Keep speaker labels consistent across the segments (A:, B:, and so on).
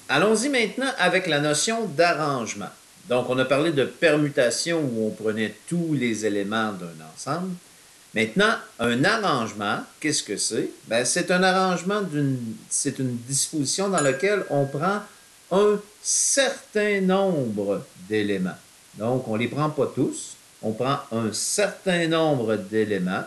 A: Allons-y maintenant avec la notion d'arrangement. Donc, on a parlé de permutation où on prenait tous les éléments d'un ensemble. Maintenant, un arrangement, qu'est-ce que c'est? Ben, c'est un arrangement c'est une disposition dans laquelle on prend un certain nombre d'éléments. Donc, on ne les prend pas tous, on prend un certain nombre d'éléments,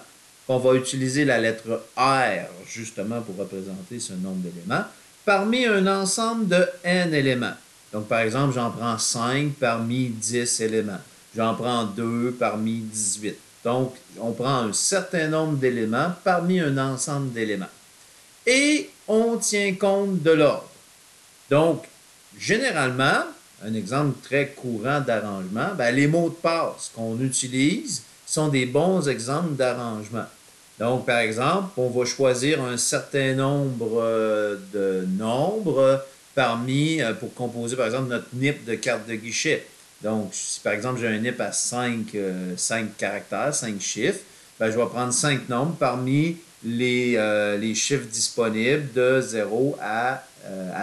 A: qu'on va utiliser la lettre R justement pour représenter ce nombre d'éléments, parmi un ensemble de n éléments. Donc, par exemple, j'en prends 5 parmi 10 éléments. J'en prends 2 parmi 18. Donc, on prend un certain nombre d'éléments parmi un ensemble d'éléments. Et on tient compte de l'ordre. Donc, généralement, un exemple très courant d'arrangement, ben, les mots de passe qu'on utilise sont des bons exemples d'arrangement. Donc, par exemple, on va choisir un certain nombre de nombres pour composer, par exemple, notre NIP de carte de guichet. Donc, si par exemple j'ai un NIP à 5 caractères, 5 chiffres, ben, je vais prendre 5 nombres parmi les chiffres disponibles de 0 à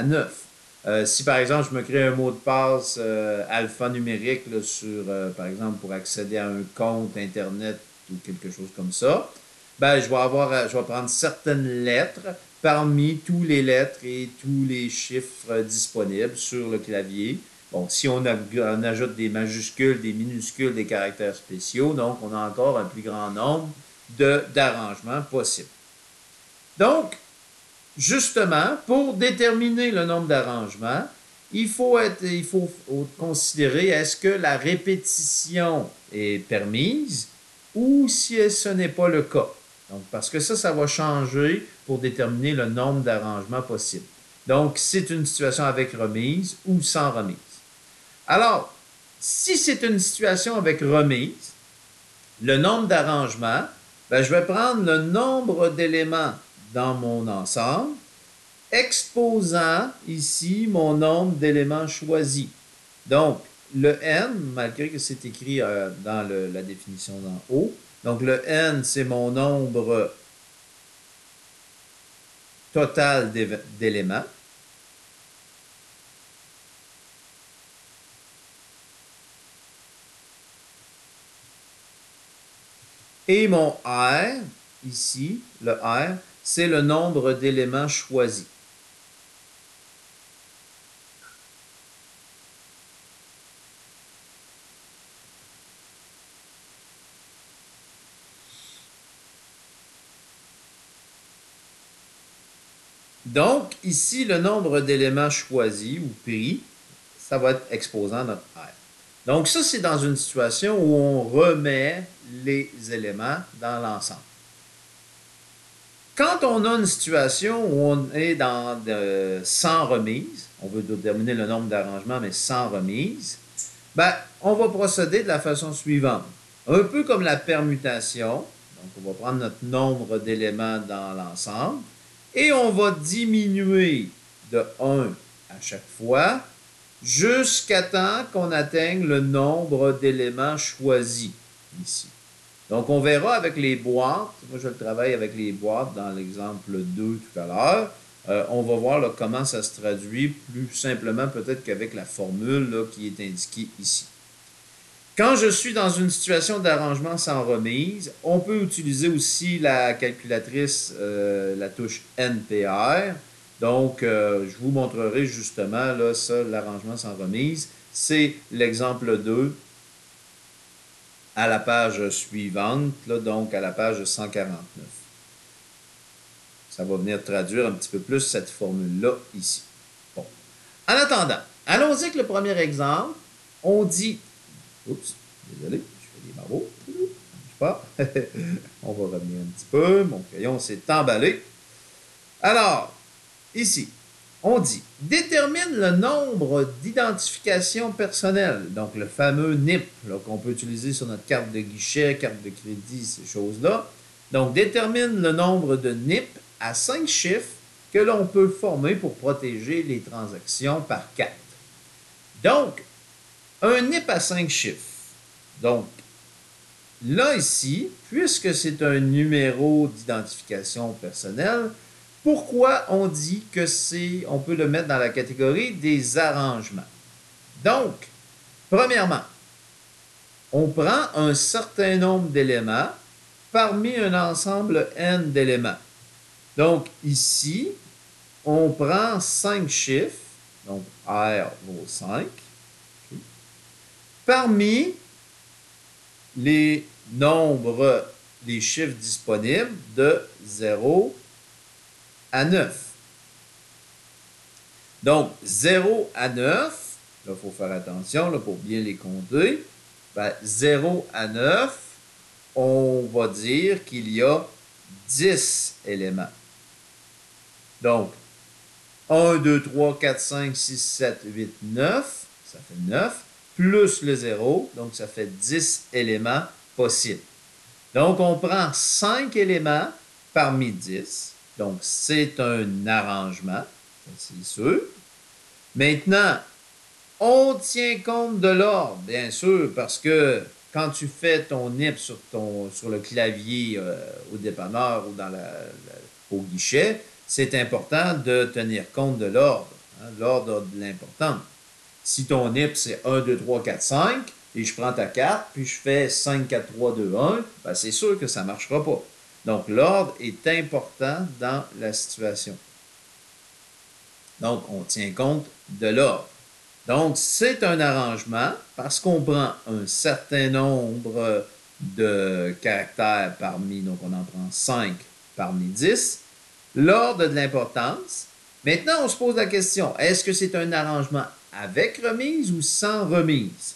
A: 9. Si par exemple je me crée un mot de passe alphanumérique là, par exemple, pour accéder à un compte Internet ou quelque chose comme ça, ben, je vais prendre certaines lettres parmi tous les lettres et tous les chiffres disponibles sur le clavier. Bon, si on ajoute des majuscules, des minuscules, des caractères spéciaux, donc on a encore un plus grand nombre d'arrangements possibles. Donc, justement, pour déterminer le nombre d'arrangements, il faut considérer est-ce que la répétition est permise ou si ce n'est pas le cas. Donc, parce que ça va changer pour déterminer le nombre d'arrangements possibles. Donc, c'est une situation avec remise ou sans remise. Alors, si c'est une situation avec remise, le nombre d'arrangements, ben, je vais prendre le nombre d'éléments dans mon ensemble, exposant ici mon nombre d'éléments choisis. Donc, le n, malgré que c'est écrit dans la définition d'en haut, donc le n, c'est mon nombre total d'éléments. Et mon R, ici, le R, c'est le nombre d'éléments choisis. Donc, ici, le nombre d'éléments choisis ou pris, ça va être exposant notre R. Donc, ça, c'est dans une situation où on remet les éléments dans l'ensemble. Quand on a une situation où on est sans remise, on veut déterminer le nombre d'arrangements, mais sans remise, ben, on va procéder de la façon suivante. Un peu comme la permutation, donc on va prendre notre nombre d'éléments dans l'ensemble, et on va diminuer de 1 à chaque fois jusqu'à temps qu'on atteigne le nombre d'éléments choisis ici. Donc, on verra avec les boîtes. Moi, je travaille avec les boîtes dans l'exemple 2 tout à l'heure. On va voir là, comment ça se traduit plus simplement peut-être qu'avec la formule là, qui est indiquée ici. Quand je suis dans une situation d'arrangement sans remise, on peut utiliser aussi la calculatrice, la touche NPR. Donc, je vous montrerai justement là, ça, l'arrangement sans remise. C'est l'exemple 2 à la page suivante, là, donc à la page 149. Ça va venir traduire un petit peu plus cette formule-là ici. Bon. En attendant, allons-y avec le premier exemple. On dit... Oups, désolé, je fais des barreaux. Pas. On va revenir un petit peu. Mon crayon s'est emballé. Alors, ici, on dit détermine le nombre d'identifications personnelles, donc le fameux NIP qu'on peut utiliser sur notre carte de guichet, carte de crédit, ces choses-là. Donc, détermine le nombre de NIP à 5 chiffres que l'on peut former pour protéger les transactions par carte. Donc, un NIP à 5 chiffres. Donc, là, ici, puisque c'est un numéro d'identification personnelle, Pourquoi on dit que on peut le mettre dans la catégorie des arrangements? Donc, premièrement, on prend un certain nombre d'éléments parmi un ensemble n d'éléments. Donc, ici, on prend 5 chiffres, donc R vaut 5, okay, parmi les nombres, les chiffres disponibles de 0 à 9. Donc, 0 à 9, là, il faut faire attention là, pour bien les compter. Ben, 0 à 9, on va dire qu'il y a 10 éléments. Donc, 1, 2, 3, 4, 5, 6, 7, 8, 9, ça fait 9, plus le 0, donc ça fait 10 éléments possibles. Donc, on prend 5 éléments parmi 10, donc c'est un arrangement, c'est sûr. Maintenant, on tient compte de l'ordre, bien sûr, parce que quand tu fais ton NIP sur le clavier au dépanneur ou au guichet, c'est important de tenir compte de l'ordre. Hein, l'ordre a de l'importance. Si ton NIP, c'est 1, 2, 3, 4, 5, et je prends ta carte, puis je fais 5, 4, 3, 2, 1, ben c'est sûr que ça ne marchera pas. Donc, l'ordre est important dans la situation. Donc, on tient compte de l'ordre. Donc, c'est un arrangement parce qu'on prend un certain nombre de caractères parmi, donc on en prend 5 parmi 10. L'ordre de l'importance. Maintenant, on se pose la question, est-ce que c'est un arrangement avec remise ou sans remise?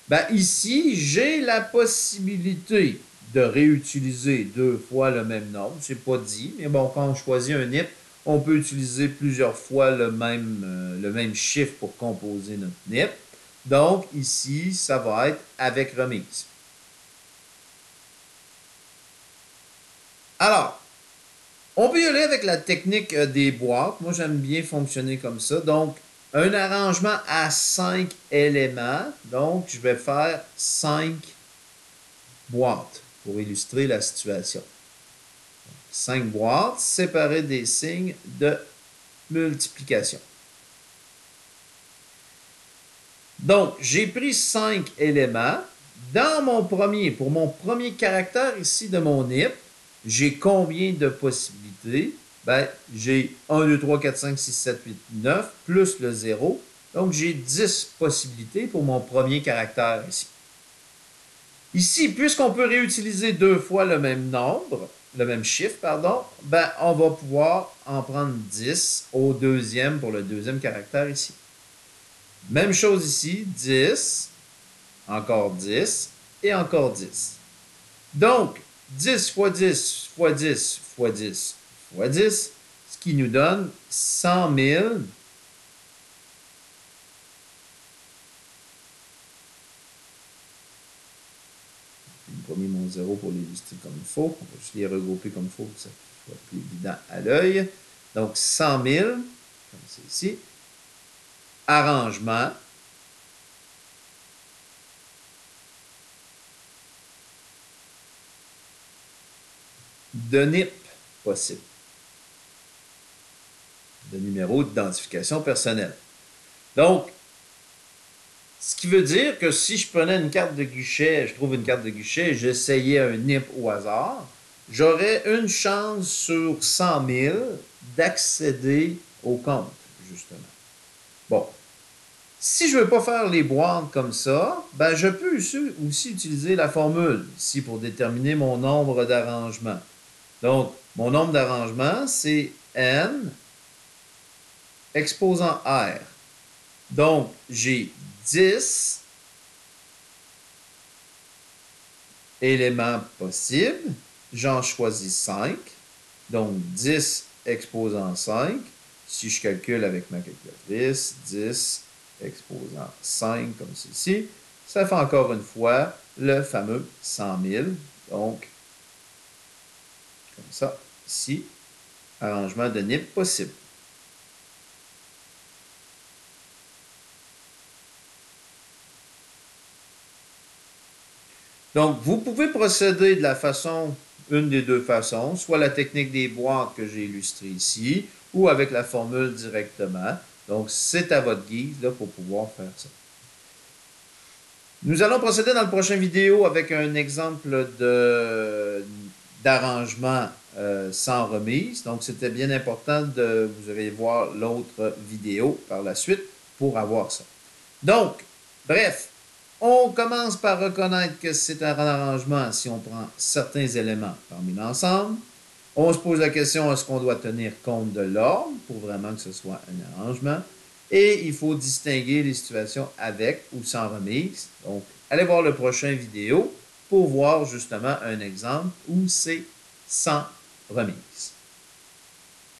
A: Ben, ici, j'ai la possibilité de réutiliser 2 fois le même nombre. C'est pas dit, mais bon, quand on choisit un NIP, on peut utiliser plusieurs fois le même chiffre pour composer notre NIP. Donc, ici, ça va être avec remise. Alors, on peut y aller avec la technique des boîtes. Moi, j'aime bien fonctionner comme ça. Donc, un arrangement à 5 éléments. Donc, je vais faire 5 boîtes pour illustrer la situation. 5 boîtes séparées des signes de multiplication. Donc, j'ai pris 5 éléments. Pour mon premier caractère ici de mon NIP, j'ai combien de possibilités? Ben, j'ai 1, 2, 3, 4, 5, 6, 7, 8, 9, plus le 0. Donc, j'ai 10 possibilités pour mon premier caractère ici. Ici, puisqu'on peut réutiliser 2 fois le même nombre, le même chiffre, pardon, ben, on va pouvoir en prendre 10 au deuxième pour le deuxième caractère ici. Même chose ici, 10, encore 10 et encore 10. Donc, 10 fois 10 fois 10 fois 10 fois 10, ce qui nous donne 100 000 J'ai pas mis mon 0 pour les lister comme il faut. On va juste les regrouper comme il faut pour que ça soit plus évident à l'œil. Donc, 100 000, comme c'est ici. Arrangement. De NIP possible. De numéro d'identification personnelle. Donc, ce qui veut dire que si je prenais une carte de guichet, je trouve une carte de guichet, j'essayais un NIP au hasard, j'aurais une chance sur 100 000 d'accéder au compte, justement. Bon. Si je ne veux pas faire les boîtes comme ça, ben je peux aussi utiliser la formule ici pour déterminer mon nombre d'arrangements. Donc, mon nombre d'arrangements, c'est N exposant R. Donc, j'ai 10 éléments possibles. J'en choisis 5. Donc, 10 exposant 5. Si je calcule avec ma calculatrice, 10 exposant 5, comme ceci, ça fait encore une fois le fameux 100 000. Donc, comme ça, ici, arrangement de NIP possible. Donc, vous pouvez procéder de la façon une des deux façons, soit la technique des boîtes que j'ai illustrée ici, ou avec la formule directement. Donc, c'est à votre guise là, pour pouvoir faire ça. Nous allons procéder dans la prochaine vidéo avec un exemple d'arrangement sans remise. Donc, c'était bien important de vous allez voir l'autre vidéo par la suite pour avoir ça. Donc, bref, on commence par reconnaître que c'est un arrangement si on prend certains éléments parmi l'ensemble. On se pose la question, est-ce qu'on doit tenir compte de l'ordre pour vraiment que ce soit un arrangement? Et il faut distinguer les situations avec ou sans remise. Donc, allez voir le prochain vidéo pour voir justement un exemple où c'est sans remise.